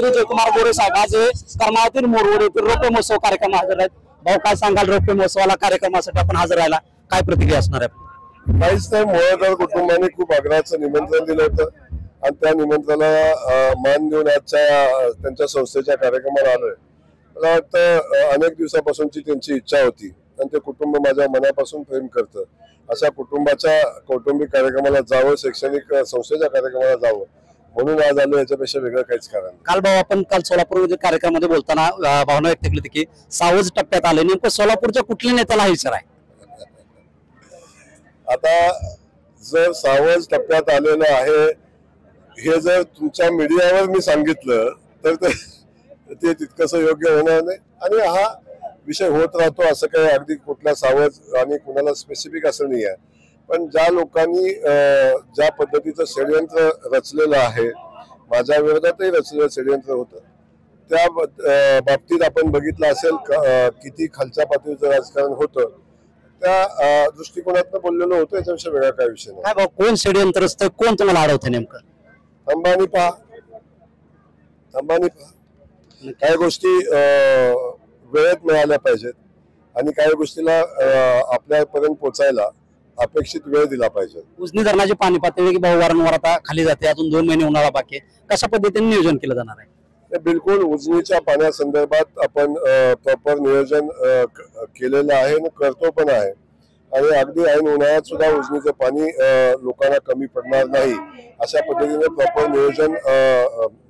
मंत्री जयकुमार गोरे साहेब आज करमाळ्यातील मोरवड येथील रौप्य महोत्सव कार्यक्रम हजर आहेत। भाऊ काय सांगाल, रौप्य महोत्सवाला कार्यक्रमासाठी आपण हजर राहिला, काय प्रतिक्रिया असणार आहे? काहीच नाही, मोहळकर कुटुंबाने खूप आग्रहाचं निमंत्रण दिलं होतं आणि त्या निमंत्रणाला मान देऊन आजच्या त्यांच्या संस्थेच्या कार्यक्रमाला आलोय। मला वाटतं अनेक दिवसापासूनची त्यांची इच्छा होती आणि ते कुटुंब माझ्या मनापासून प्रेम करतं। अशा कुटुंबाच्या कौटुंबिक कार्यक्रमाला जावं, शैक्षणिक संस्थेच्या कार्यक्रमाला जावं म्हणून आज आलो, याच्यापेक्षा वेगळं काहीच कारण नाही। काल भाऊ आपण सोलापूर कार्यक्रमामध्ये बोलताना भावना व्यक्त केली होती की सावज टप्प्यात आले, नेमकं सोलापूरच्या कुठल्या नेत्याला हा विचार आहे? आता जर सावज टप्प्यात आलेलं आहे हे जर तुमच्या मीडियावर मी सांगितलं तर ते तितकंसं योग्य होणार नाही आणि हा विषय होत राहतो। असं काही अगदी कुठला सावज आणि कुणाला स्पेसिफिक असं नाही आहे, पण ज्या लोकांनी ज्या पद्धतीचं षडयंत्र रचलेलं आहे, माझ्या विरोधातही रचलेलं षडयंत्र होतं, त्या बाबतीत आपण बघितलं असेल किती खालच्या पातळीचं राजकारण होतं, त्या दृष्टिकोनातून बोललेलं होतं। याच्याविषयी वेगळा काय विषय नाही। काय भाऊ, कोण षडयंत्र असतं, कोण तुम्हाला अडवतं नेमकं? अंबानी पहा, काही गोष्टी वेळेत मिळाल्या पाहिजेत आणि काही गोष्टीला आपल्यापर्यंत पोहोचायला अपेक्षित वेळ दिला पाहिजे। उजनी धरणाची पाणी पातळी की भाऊ वारंवार आता खाली जाते, अजून 2 महिने उन्हाळा बाकी आहे, कशा पद्धतीने नियोजन केलं जाणार आहे? बिलकुल उजनीच्या पाण्यासंदर्भात आपण प्रॉपर नियोजन केलेलं आहे आणि करतो पण आहे आणि अगदी ऐन उन्हाळ्यात सुद्धा उजनीचं पाणी लोकांना कमी पडणार नाही अशा पद्धतीने प्रॉपर नियोजन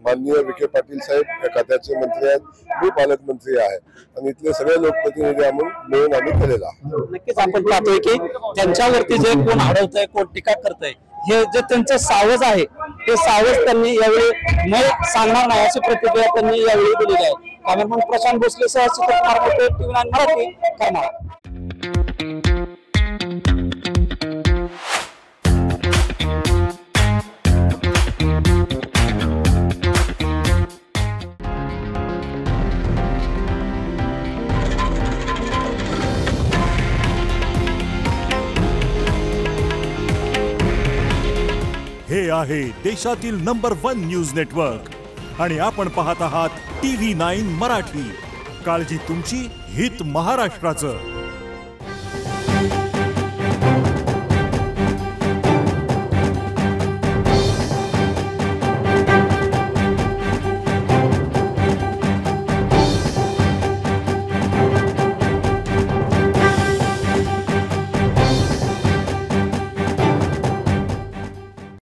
माननीय विखे पाटील साहेब या खात्याचे मंत्री आहेत, मी पालकमंत्री आहे आणि इथले सगळे लोकप्रतिनिधी मिळून आम्ही केलेला आहे। नक्कीच आपण पाहतोय की त्यांच्यावरती जे कोण अडवतंय, कोण टीका करतंय, हे जे त्यांचं सावज आहे ते सावज त्यांनी यावेळी न सांगणार नाही अशी प्रतिक्रिया त्यांनी यावेळी दिलेली आहे। कॅमेरामन प्रशांत भोसले सह सुकुमार मोटे, TV9 मराठी, करमाळा। हे आहे देशातील नंबर 1 न्यूज नेटवर्क आणि आपण पाहत आहात TV9 मराठी। काळजी तुमची, हित महाराष्ट्राचं।